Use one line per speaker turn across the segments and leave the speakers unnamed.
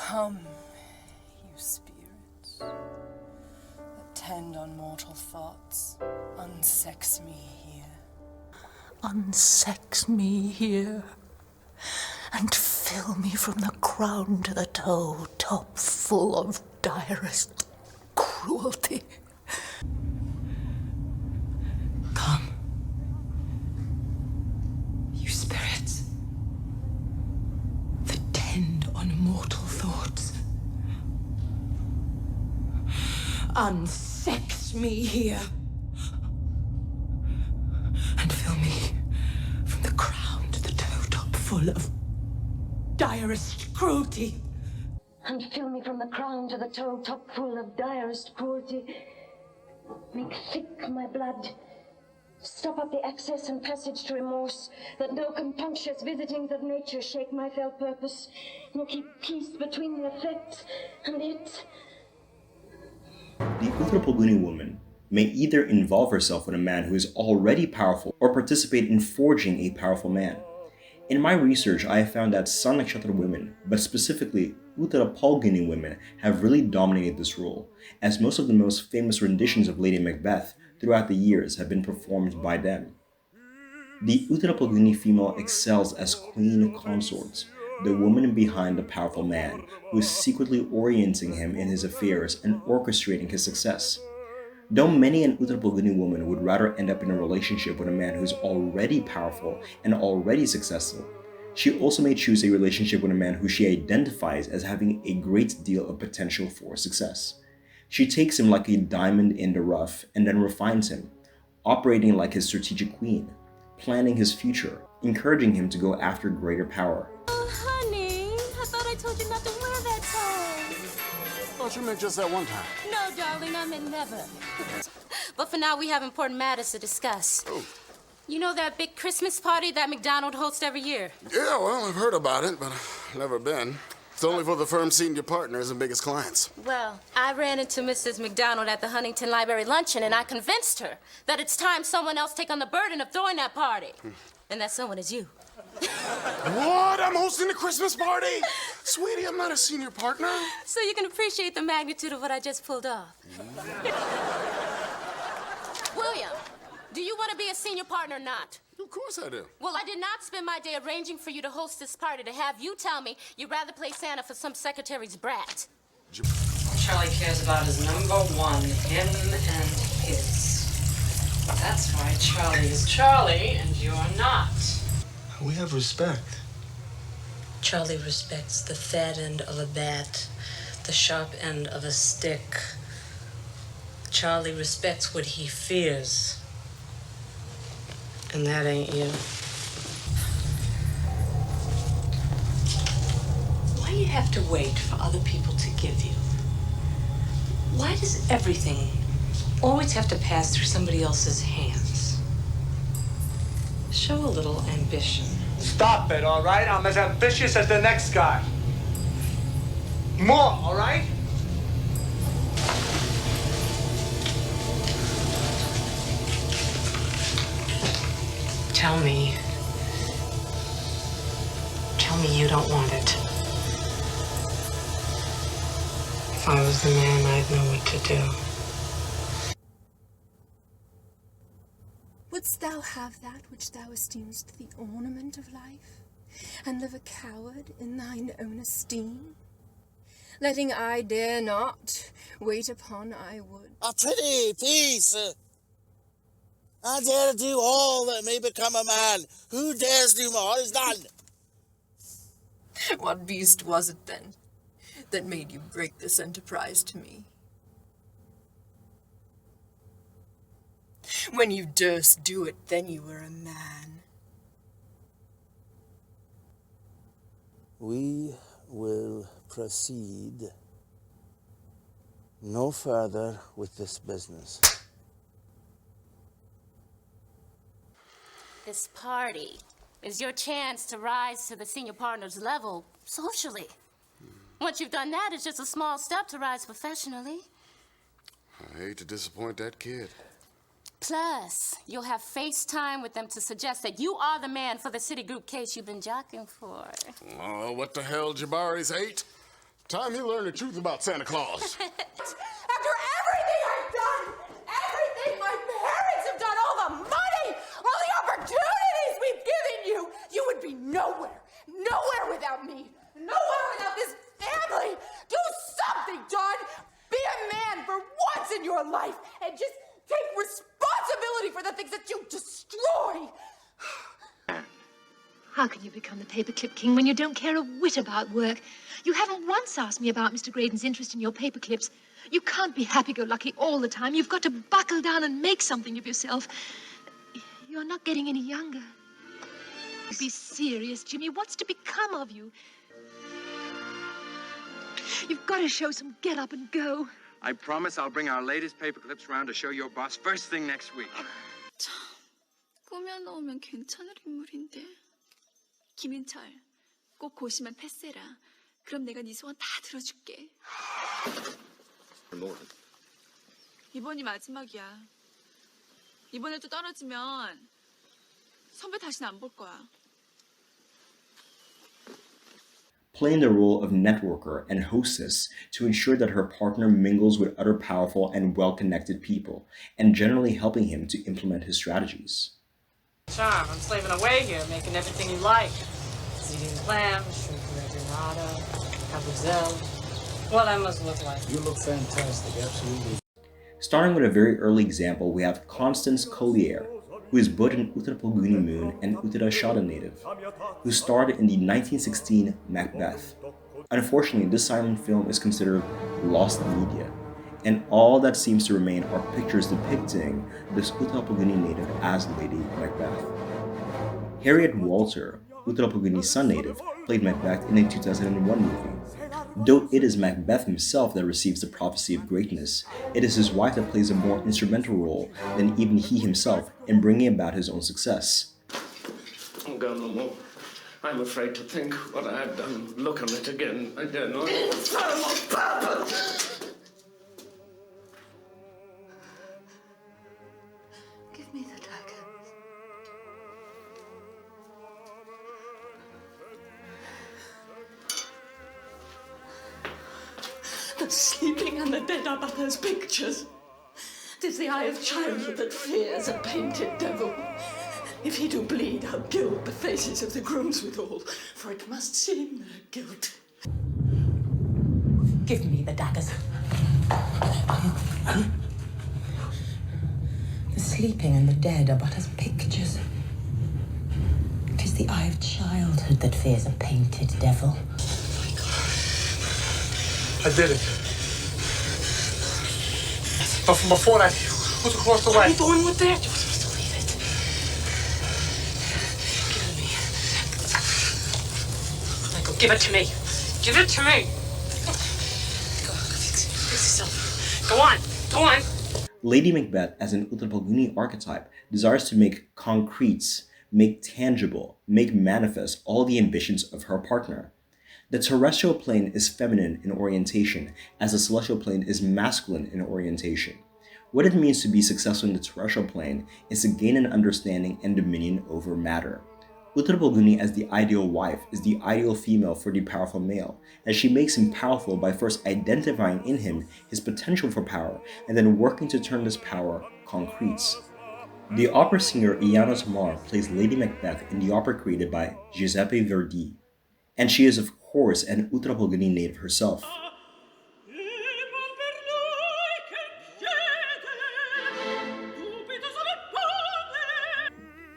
Come, you spirits, attend on mortal thoughts, unsex me here.
Unsex me here, and fill me from the crown to the toe, top full of direst cruelty. Come, you spirits, that tend on mortal thoughts. Unsex me here, and fill me from the crown to the toe top full of direst cruelty.
And fill me from the crown to the toe top full of direst cruelty. Make thick my blood. Stop up the access and passage to remorse, that no compunctious visitings of nature shake my fell purpose, nor keep peace between the effects and it.
The Uttara Phalguni woman may either involve herself with a man who is already powerful or participate in forging a powerful man. In my research, I have found that Sun Nakshatra women, but specifically Uttara Phalguni women, have really dominated this role, as most of the most famous renditions of Lady Macbeth throughout the years have been performed by them. The Uttara Phalguni female excels as queen consorts, the woman behind the powerful man who is secretly orienting him in his affairs and orchestrating his success. Though many an Uttara Phalguni woman would rather end up in a relationship with a man who is already powerful and already successful, she also may choose a relationship with a man who she identifies as having a great deal of potential for success. She takes him like a diamond in the rough and then refines him, operating like his strategic queen, planning his future, encouraging him to go after greater power.
Oh, honey, I thought I told you not to wear that tie.
Thought you meant just that one time.
No, darling, I meant never. But for now, we have important matters to discuss.
Oh.
You know that big Christmas party that McDonald hosts every year?
Yeah, well, I've heard about it, but I've never been. It's only for the firm's senior partners and biggest clients.
Well, I ran into Mrs. McDonald at the Huntington Library luncheon, and I convinced her that it's time someone else take on the burden of throwing that party. And that someone is you.
What? I'm hosting a Christmas party? Sweetie, I'm not a senior partner.
So you can appreciate the magnitude of what I just pulled off. William, do you want to be a senior partner or not?
Of course I do.
Well, I did not spend my day arranging for you to host this party to have you tell me you'd rather play Santa for some secretary's brat.
Charlie cares about his number one, him and his. That's why Charlie is Charlie and you're not.
We have respect.
Charlie respects the fat end of a bat, the sharp end of a stick. Charlie respects what he fears. And that ain't you. Why do you have to wait for other people to give you? Why does everything always have to pass through somebody else's hands? Show a little ambition.
Stop it, all right? I'm as ambitious as the next guy. More, all right?
Tell me you don't want it. If I was the man, I'd know what to do.
Wouldst thou have that which thou esteemest the ornament of life, and live a coward in thine own esteem? Letting I dare not, wait upon I would.
A pretty piece. I dare to do all that may become a man. Who dares do more is done.
What beast was it then that made you break this enterprise to me? When you durst do it, then you were a man.
We will proceed no further with this business.
This party is your chance to rise to the senior partner's level socially. Once you've done that, it's just a small step to rise professionally.
I hate to disappoint that kid.
Plus, you'll have FaceTime with them to suggest that you are the man for the Citigroup case you've been jockeying for.
Oh, what the hell, Jabari's hate? Time he learned the truth about Santa Claus.
After everything I've done, everything my parents have done, all the money, all the opportunities we've given you, you would be nowhere. Nowhere without me. Nowhere without this family. Do something, John. Be a man for once in your life and just take responsibility for the things that you destroy.
How can you become the paperclip king when you don't care a whit about work? You haven't once asked me about Mr. Graydon's interest in your paperclips. You can't be happy-go-lucky all the time. You've got to buckle down and make something of yourself. You're not getting any younger. Be serious, Jimmy. What's to become of you? You've got to show some get up and go.
I promise I'll bring our latest paperclips round to show your boss first thing next week.
참, 꾸며 넣으면 괜찮을 인물인데. 김인철, 꼭 고시만 패스해라. 그럼 내가 네 소원 다 들어줄게. 이번이 마지막이야. 이번에도 떨어지면 선배 다시는 안 볼 거야.
Playing the role of networker and hostess to ensure that her partner mingles with other powerful and well-connected people, and generally helping him to implement his strategies.
Charm, I'm slaving away here, making everything you like. Eating lamb, shrimp reginata, cabozel. What I must look like.
You look fantastic, absolutely.
Starting with a very early example, we have Constance Collier, who is both an Uttara Phalguni moon and Uttara native, who starred in the 1916 Macbeth. Unfortunately, this silent film is considered lost media, and all that seems to remain are pictures depicting this Uttara Phalguni native as Lady Macbeth. Harriet Walter, Uttara Phalguni's Sun native, played Macbeth in a 2001 movie. Though it is Macbeth himself that receives the prophecy of greatness, it is his wife that plays a more instrumental role than even he himself in bringing about his own success.
Oh God, no more. I'm afraid to think what I have done. Look on it again. I dare not. Infernal purpose!
Give me the dagger.
The sleeping and the dead are but as pictures. 'Tis the eye of childhood that fears a painted devil. If he do bleed, I'll gild the faces of the grooms withal, for it must seem their guilt.
Give me the daggers.
The sleeping and the dead are but as pictures. 'Tis the eye of childhood that fears a painted devil.
I did it. But from before that, who's across the way?
What are you doing with that?
You're supposed to leave it. Give it to me.
Michael, give it to me. Give it to me. Go, fix yourself. Go on. Go on.
Lady Macbeth, as an Uttara Phalguni archetype, desires to make concretes, make tangible, make manifest all the ambitions of her partner. The terrestrial plane is feminine in orientation, as the celestial plane is masculine in orientation. What it means to be successful in the terrestrial plane is to gain an understanding and dominion over matter. Uttara Phalguni as the ideal wife is the ideal female for the powerful male, as she makes him powerful by first identifying in him his potential for power and then working to turn this power concretes. The opera singer Iana Tamar plays Lady Macbeth in the opera created by Giuseppe Verdi, and she is of course an Uttara Phalguni native herself.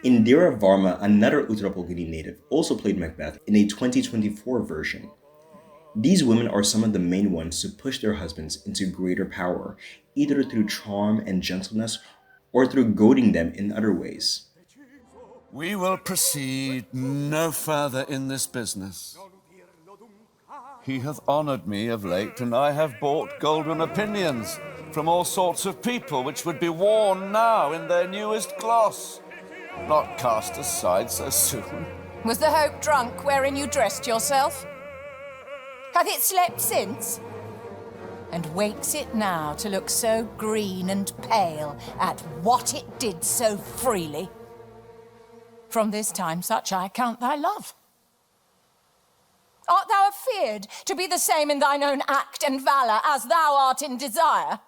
Indira Varma, another Uttara Phalguni native, also played Macbeth in a 2024 version. These women are some of the main ones to push their husbands into greater power, either through charm and gentleness or through goading them in other ways.
We will proceed no further in this business. He hath honoured me of late, and I have bought golden opinions from all sorts of people, which would be worn now in their newest gloss, not cast aside so soon.
Was the hope drunk wherein you dressed yourself? Hath it slept since? And wakes it now to look so green and pale at what it did so freely? From this time such I count thy love. Art thou afeard to be the same in thine own act and valour as thou art in desire?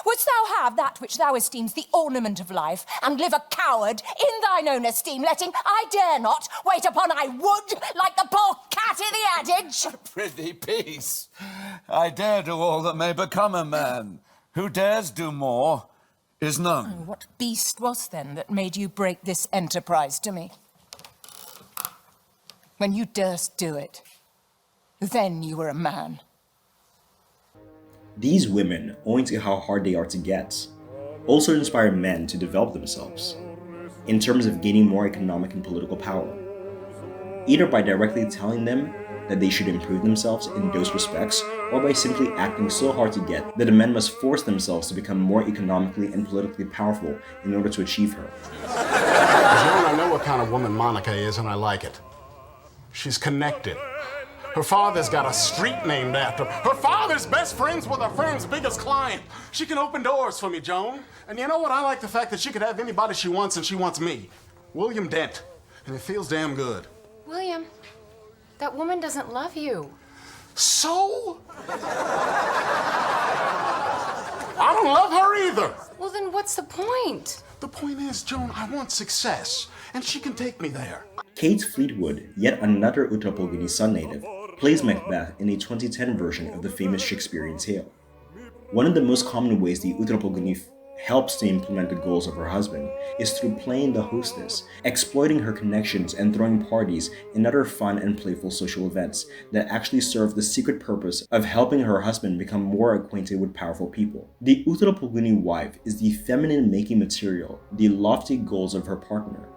Wouldst thou have that which thou esteem'st the ornament of life, and live a coward in thine own esteem, letting I dare not wait upon I would, like the poor cat in the adage?
Prithee, peace. I dare do all that may become a man. Who dares do more is none.
Oh, what beast was then that made you break this enterprise to me? When you durst do it, then you were a man.
These women, owing to how hard they are to get, also inspire men to develop themselves, in terms of gaining more economic and political power, either by directly telling them that they should improve themselves in those respects, or by simply acting so hard to get that the men must force themselves to become more economically and politically powerful in order to achieve her.
Joan, I know what kind of woman Monica is, and I like it. She's connected. Her father's got a street named after her. Her father's best friends with her firm's biggest client. She can open doors for me, Joan. And you know what? I like the fact that she could have anybody she wants, and she wants me. William Dent. And it feels damn good.
William, that woman doesn't love you.
So? I don't love her either.
Well, then what's the point?
The point is, Joan, I want success, and she can take me there.
Kate Fleetwood, yet another Uttara Phalguni Sun native, plays Macbeth in a 2010 version of the famous Shakespearean tale. One of the most common ways the Uttara Phalguni helps to implement the goals of her husband is through playing the hostess, exploiting her connections and throwing parties and other fun and playful social events that actually serve the secret purpose of helping her husband become more acquainted with powerful people. The Uttara Phalguni wife is the feminine making material, the lofty goals of her partner.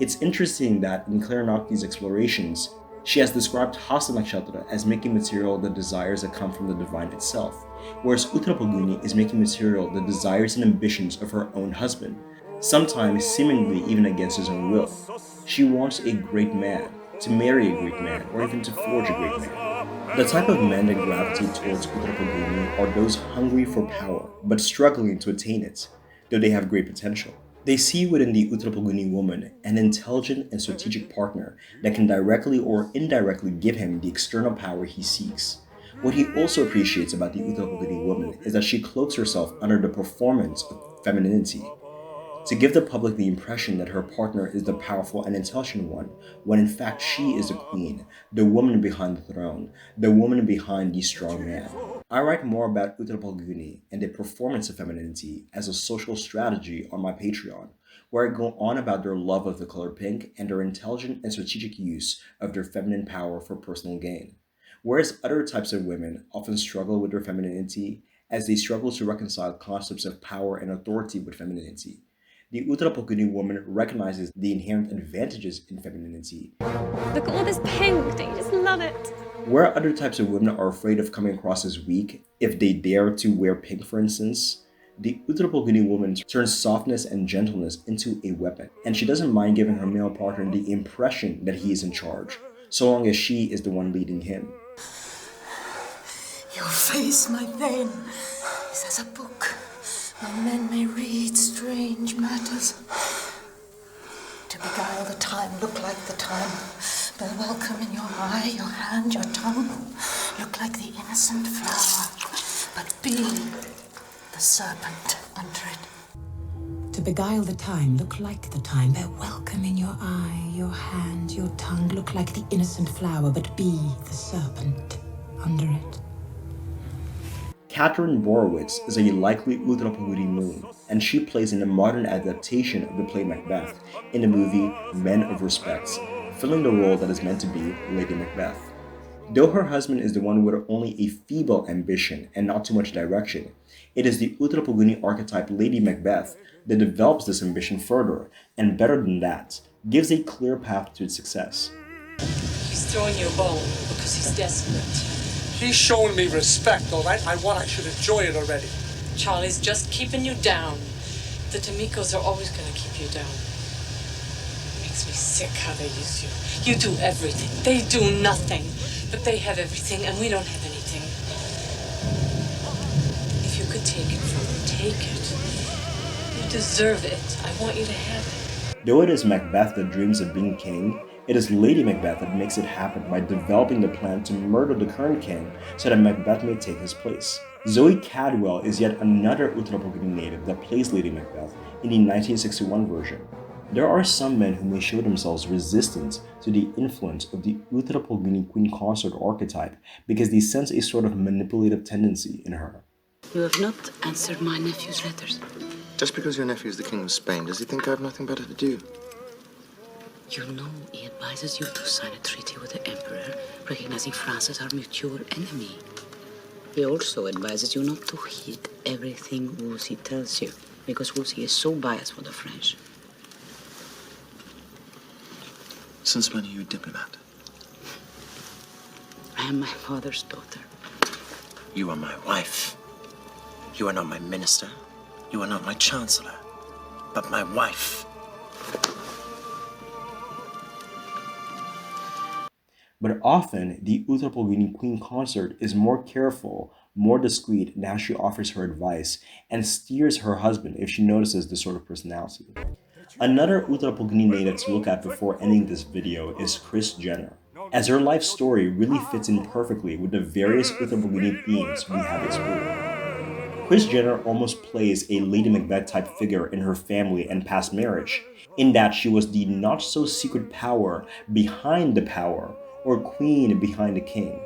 It's interesting that in Clarenocti's explorations, she has described Hasta Nakshatra as making material the desires that come from the divine itself, whereas Uttara Phalguni is making material the desires and ambitions of her own husband, sometimes seemingly even against his own will. She wants a great man, to marry a great man, or even to forge a great man. The type of men that gravitate towards Uttara Phalguni are those hungry for power, but struggling to attain it, though they have great potential. They see within the Uttara Phalguni woman an intelligent and strategic partner that can directly or indirectly give him the external power he seeks. What he also appreciates about the Uttara Phalguni woman is that she cloaks herself under the performance of femininity, to give the public the impression that her partner is the powerful and intelligent one, when in fact she is the queen, the woman behind the throne, the woman behind the strong man. I write more about Uttara Phalguni and the performance of femininity as a social strategy on my Patreon, where I go on about their love of the color pink and their intelligent and strategic use of their feminine power for personal gain. Whereas other types of women often struggle with their femininity as they struggle to reconcile concepts of power and authority with femininity, the Uttara Phalguni woman recognizes the inherent advantages in femininity.
Look at all this pink, don't you just love it?
Where other types of women are afraid of coming across as weak if they dare to wear pink, for instance, the Uttara Phalguni woman turns softness and gentleness into a weapon, and she doesn't mind giving her male partner the impression that he is in charge, so long as she is the one leading him.
Your face, my vein, is as a book where men may read strange matters. To beguile the time, look like the time. Bear welcome in your eye, your hand, your tongue. Look like the innocent flower, but be the serpent under it.
To beguile the time, look like the time. Bear welcome in your eye, your hand, your tongue. Look like the innocent flower, but be the serpent under it.
Catherine Borowitz is a likely Uttara Phalguni moon, and she plays in a modern adaptation of the play Macbeth in the movie Men of Respect, filling the role that is meant to be Lady Macbeth. Though her husband is the one with only a feeble ambition and not too much direction, it is the Uttara Phalguni archetype Lady Macbeth that develops this ambition further, and better than that, gives a clear path to its success.
He's throwing you a bone because he's desperate.
He's showing me respect, all right? I should enjoy it already.
Charlie's just keeping you down. The Tamikos are always going to keep you down. It makes me sick how they use you. You do everything. They do nothing. But they have everything, and we don't have anything. If you could take it from them, take it. You deserve it. I want you to have it.
Though it is Macbeth that dreams of being king, It is Lady Macbeth that makes it happen by developing the plan to murder the current king so that Macbeth may take his place. Zoe Cadwell is yet another Uttara Phalguni native that plays Lady Macbeth in the 1961 version. There are some men who may show themselves resistant to the influence of the Uttara Phalguni queen consort archetype because they sense a sort of manipulative tendency in her.
You have not answered my nephew's letters.
Just because your nephew is the king of Spain, does he think I have nothing better to do?
You know he advises you to sign a treaty with the emperor, recognizing France as our mutual enemy. He also advises you not to heed everything Wolsey tells you, because Wolsey is so biased for the French.
Since when are you a diplomat?
I am my father's daughter.
You are my wife. You are not my minister. You are not my chancellor, but my wife.
But often, the Uttara Phalguni queen consort is more careful, more discreet in how she offers her advice and steers her husband if she notices this sort of personality. Another Uttara Phalguni native to look at before ending this video is Kris Jenner, as her life story really fits in perfectly with the various Uttara Phalguni themes we have explored. Kris Jenner almost plays a Lady Macbeth type figure in her family and past marriage, in that she was the not-so-secret power behind the power, or queen behind the king.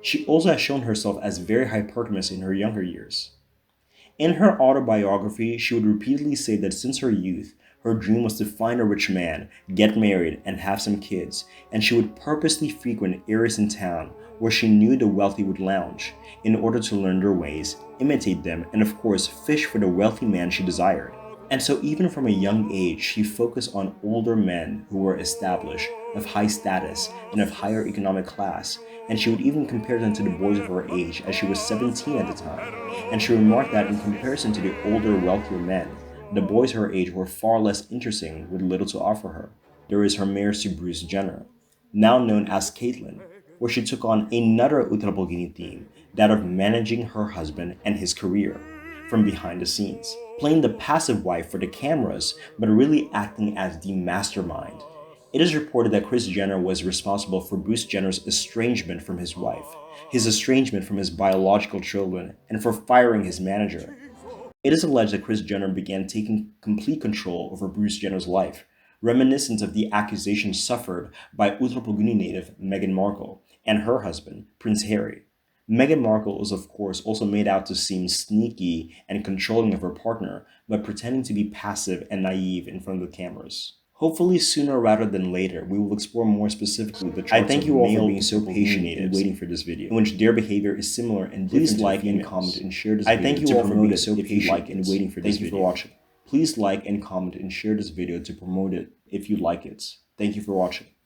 She also has shown herself as very hypergamous in her younger years. In her autobiography, she would repeatedly say that since her youth, her dream was to find a rich man, get married, and have some kids, and she would purposely frequent areas in town where she knew the wealthy would lounge in order to learn their ways, imitate them, and of course fish for the wealthy man she desired. And so even from a young age, she focused on older men who were established, of high status, and of higher economic class, and she would even compare them to the boys of her age as she was 17 at the time. And she remarked that in comparison to the older, wealthier men, the boys her age were far less interesting with little to offer her. There is her marriage to Kris Jenner, now known as Caitlyn, where she took on another Uttara Phalguni theme, that of managing her husband and his career from behind the scenes, playing the passive wife for the cameras, but really acting as the mastermind. It is reported that Kris Jenner was responsible for Bruce Jenner's estrangement from his wife, his estrangement from his biological children, and for firing his manager. It is alleged that Kris Jenner began taking complete control over Bruce Jenner's life, reminiscent of the accusations suffered by Uttara Phalguni native Meghan Markle and her husband, Prince Harry. Meghan Markle is of course also made out to seem sneaky and controlling of her partner, but pretending to be passive and naive in front of the cameras. Hopefully sooner rather than later, we will explore more specifically the traits of male being so patient and waiting for this video, in which their behavior is similar and different. Please like and comment and share this video. I thank you all for being so patient and waiting for this video. Thank you for watching. Please like and comment and share this video to promote it if you like it. Thank you for watching.